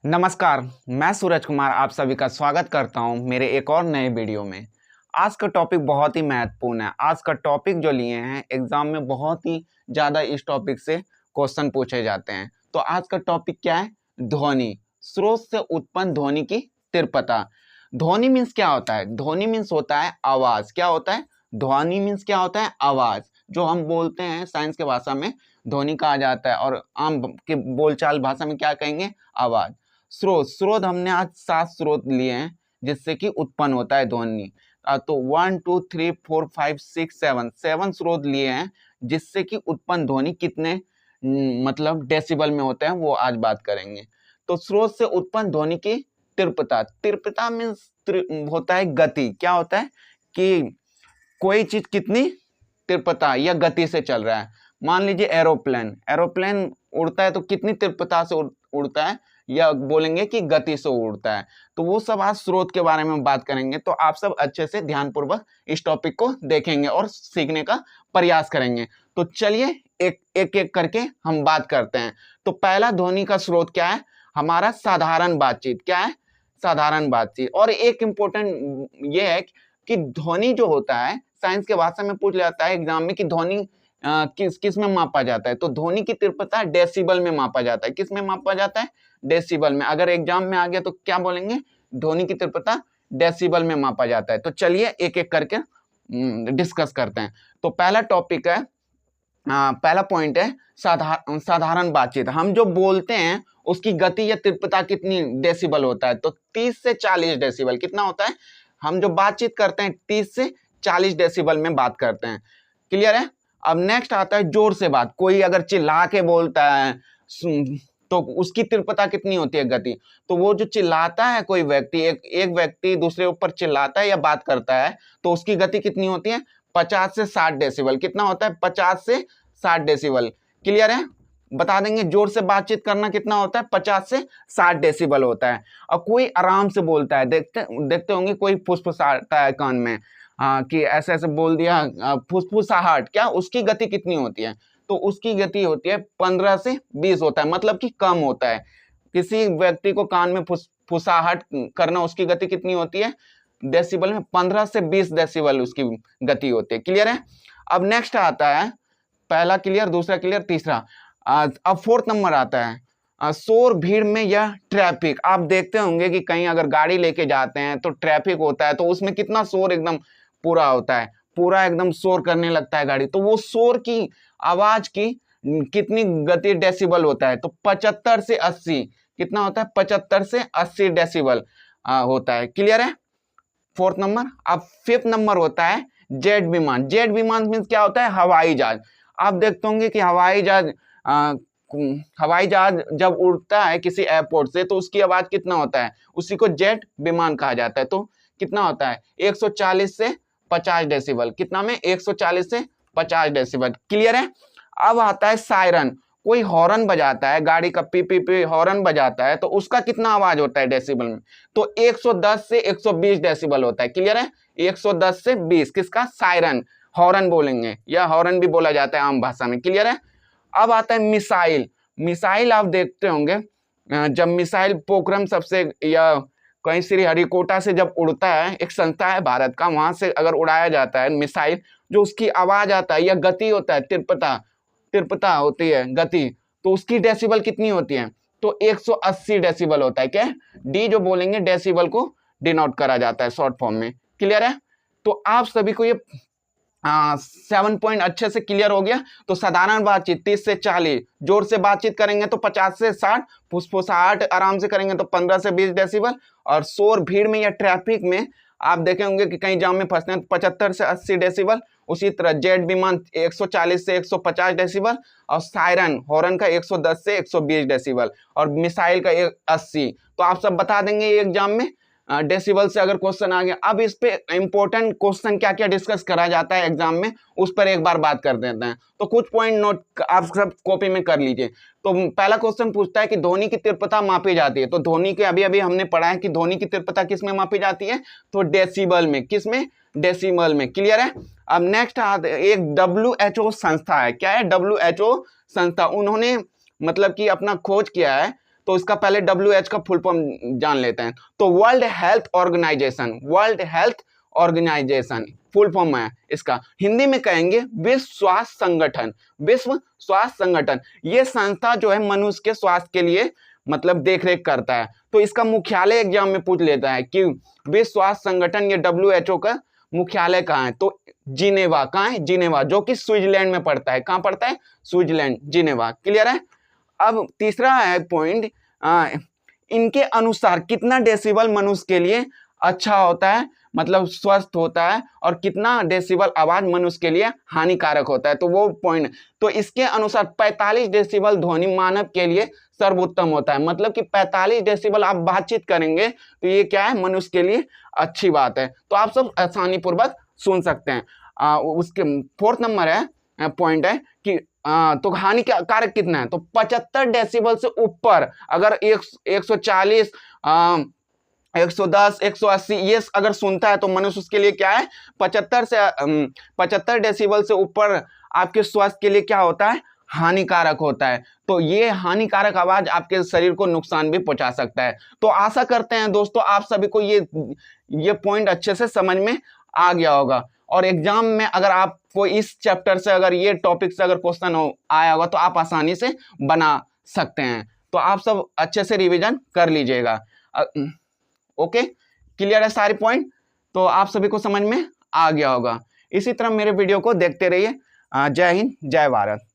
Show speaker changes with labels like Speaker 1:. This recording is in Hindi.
Speaker 1: नमस्कार, मैं सूरज कुमार आप सभी का स्वागत करता हूं मेरे एक और नए वीडियो में। आज का टॉपिक बहुत ही महत्वपूर्ण है। आज का टॉपिक जो लिए हैं एग्जाम में बहुत ही ज़्यादा इस टॉपिक से क्वेश्चन पूछे जाते हैं। तो आज का टॉपिक क्या है? ध्वनि। स्रोत से उत्पन्न ध्वनि की तीव्रता। ध्वनि मीन्स क्या होता है? ध्वनि मीन्स होता है आवाज़। क्या होता है? ध्वनि मीन्स क्या होता है? आवाज़। जो हम बोलते हैं साइंस के भाषा में ध्वनि कहा जाता है और आम के बोलचाल भाषा में क्या कहेंगे? आवाज़। स्रोत हमने आज 7 स्रोत लिए हैं जिससे कि उत्पन्न होता है ध्वनि। तो 1 2 3 4 5 6 7 स्रोत लिए हैं जिससे कि उत्पन्न ध्वनि कितने मतलब डेसिबल में होते हैं वो आज बात करेंगे। तो स्रोत से उत्पन्न ध्वनि की तीव्रता मीन्स होता है गति। क्या होता है कि कोई चीज कितनी तीव्रता या गति से चल रहा है। मान लीजिए एरोप्लेन उड़ता है तो कितनी तीव्रता से उड़ता है, या बोलेंगे कि गति से उड़ता है। तो वो सब आज स्रोत के बारे में बात करेंगे। तो आप सब अच्छे से ध्यानपूर्वक इस टॉपिक को देखेंगे और सीखने का प्रयास करेंगे। तो चलिए एक एक करके हम बात करते हैं। तो पहला ध्वनि का स्रोत क्या है? हमारा साधारण बातचीत। क्या है? साधारण बातचीत। और एक इम्पोर्टेंट ये है कि ध्वनि जो होता है साइंस के भाषा में पूछ जाता है एग्जाम में कि ध्वनि किस में मापा जाता है। तो ध्वनि की तीव्रता डेसिबल में मापा जाता है। किस में मापा जाता है? डेसिबल में। अगर एग्जाम में आ गया तो क्या बोलेंगे? ध्वनि की तीव्रता डेसिबल में मापा जाता है। तो चलिए एक एक करके डिस्कस करते हैं। तो पहला टॉपिक है, पहला पॉइंट है साधारण बातचीत। हम जो बोलते हैं उसकी गति या तीव्रता कितनी डेसिबल होता है? तो 30 से 40 डेसिबल। कितना होता है? हम जो बातचीत करते हैं 30 से 40 डेसिबल में बात करते हैं। क्लियर है? अब नेक्स्ट आता है जोर से बात। कोई अगर चिल्ला के बोलता है तो उसकी तीव्रता कितनी होती है? गति। तो वो जो चिल्लाता है कोई व्यक्ति, एक व्यक्ति दूसरे ऊपर चिल्लाता है या बात करता है तो उसकी गति कितनी होती है? 50 से 60 डेसिबल। कितना होता है? 50 से 60 डेसिबल। क्लियर है? बता देंगे जोर से बातचीत करना कितना होता है? 50 से 60 डेसिबल होता है। और कोई आराम से बोलता है, देखते होंगे कोई फुसफुसाता है कान में, कि ऐसे ऐसे बोल दिया, फुसफुसाहट। क्या उसकी गति कितनी होती है? तो उसकी गति होती है 15 से 20 होता है, मतलब कि कम होता है। किसी व्यक्ति को कान में फुसफुसाहट करना, उसकी गति कितनी होती है? डेसिबल में 15 से 20 डेसिबल उसकी गति होती है। क्लियर है? अब नेक्स्ट आता है, पहला क्लियर, दूसरा क्लियर, तीसरा। अब फोर्थ नंबर आता है शोर, भीड़ में या ट्रैफिक। आप देखते होंगे कि कहीं अगर गाड़ी लेके जाते हैं तो ट्रैफिक होता है तो उसमें कितना शोर एकदम पूरा होता है, पूरा एकदम शोर करने लगता है गाड़ी। तो वो शोर की आवाज की कितनी गति डेसिबल होता है? तो 75 से 80। कितना होता है? 75 से 80 डेसिबल होता है। क्लियर है? Fourth number. अब फिफ्थ नंबर होता है जेट विमान। जेट विमान मीन्स क्या होता है? हवाई जहाज। आप देखते होंगे कि हवाई जहाज जब उड़ता है किसी एयरपोर्ट से तो उसकी आवाज कितना होता है? उसी को जेट विमान कहा जाता है। तो कितना होता है? 140 से 50 डेसिबल। कितना में? 140 से 50 डेसिबल। क्लियर है? अब आता है सायरन। कोई हॉर्न बजाता है, गाड़ी का पी पी पी हॉर्न बजाता है तो उसका कितना आवाज होता है डेसिबल में? तो 110 से 120 डेसिबल होता है। क्लियर है? 110 से 20 किसका? सायरन, हॉर्न बोलेंगे, या हॉर्न भी बोला जाता है आम भाषा में। क्लियर है? अब आता है मिसाइल। मिसाइल आप देखते होंगे जब मिसाइल पोखरम सबसे या कहीं श्रीहरिकोटा से जब उड़ता है, एक संस्था है भारत का, वहां से अगर उड़ाया जाता है मिसाइल, जो उसकी आवाज आता है या गति होता है, तीव्रता होती है गति, तो उसकी डेसिबल कितनी होती है? तो 180 डेसिबल होता है। क्या? डी जो बोलेंगे डेसिबल को डिनोट करा जाता है शॉर्ट फॉर्म में। क्लियर है? तो आप सभी को ये 7 पॉइंट अच्छे से क्लियर हो गया। तो साधारण बातचीत 30 से 40, जोर से बातचीत करेंगे तो 50 से 60, फुसफुसाहट आराम से करेंगे तो 15 से 20 डेसिबल, और शोर भीड़ में या ट्रैफिक में आप देखे होंगे कि कहीं जाम में फंसते हैं तो 75 से 80 डेसिबल। उसी तरह जेट विमान 140 से 150 डेसिबल, और सायरन हॉर्न का 110 से 120 डेसिबल, और मिसाइल का 80। तो आप सब बता देंगे ये एग्जाम में डेसिबल से अगर क्वेश्चन आ गया। अब इस पे इंपॉर्टेंट क्वेश्चन क्या क्या डिस्कस करा जाता है एग्जाम में, उस पर एक बार बात कर देते हैं। तो कुछ पॉइंट नोट आप सब कॉपी में कर लीजिए। तो पहला क्वेश्चन पूछता है कि ध्वनि की तीव्रता मापी जाती है। तो ध्वनि के अभी अभी हमने पढ़ा है कि ध्वनि की तीव्रता किस में मापी जाती है? तो डेसिबल में। किस में? डेसिबल में। क्लियर है? अब नेक्स्ट एक WHO संस्था है। क्या है? WHO संस्था। उन्होंने मतलब कि अपना खोज किया है। तो इसका पहले WHO का फुल फॉर्म जान लेते हैं। तो World Health Organization full form है इसका, हिंदी में कहेंगे विश्व स्वास्थ्य संगठन। विश्व स्वास्थ्य संगठन ये संस्था जो है मनुष्य के स्वास्थ्य के लिए मतलब देखरेख करता है। तो इसका मुख्यालय एग्जाम में पूछ लेता है कि विश्व स्वास्थ्य संगठन ये WHO का मुख्यालय कहाँ है, तो जिनेवा। कहाँ है? जिनेवा, जो कि स्विट्जरलैंड में पड़ता है। कहाँ पड़ता है? Switzerland, Geneva. क्लियर है? अब तीसरा है पॉइंट, इनके अनुसार कितना डेसिबल मनुष्य के लिए अच्छा होता है, मतलब स्वस्थ होता है, और कितना डेसिबल आवाज मनुष्य के लिए हानिकारक होता है, तो वो पॉइंट। तो इसके अनुसार 45 डेसिबल ध्वनि मानव के लिए सर्वोत्तम होता है। मतलब कि 45 डेसिबल आप बातचीत करेंगे तो ये क्या है? मनुष्य के लिए अच्छी बात है। तो आप सब आसानी पूर्वक सुन सकते हैं। उसके 4th नंबर है पॉइंट है कि तो हानिकारक कितना है? तो 75 डेसिबल से ऊपर अगर 140 110 180 ये अगर सुनता है तो मनुष्य उसके लिए क्या है? 75 डेसिबल से ऊपर आपके स्वास्थ्य के लिए क्या होता है? हानिकारक होता है। तो ये हानिकारक आवाज आपके शरीर को नुकसान भी पहुंचा सकता है। तो आशा करते हैं दोस्तों आप सभी को ये पॉइंट अच्छे से समझ में आ गया होगा, और एग्जाम में अगर आपको इस चैप्टर से अगर ये टॉपिक से अगर क्वेश्चन आया होगा तो आप आसानी से बना सकते हैं। तो आप सब अच्छे से रिवीजन कर लीजिएगा। ओके, क्लियर है सारे पॉइंट? तो आप सभी को समझ में आ गया होगा। इसी तरह मेरे वीडियो को देखते रहिए। जय हिंद, जय भारत।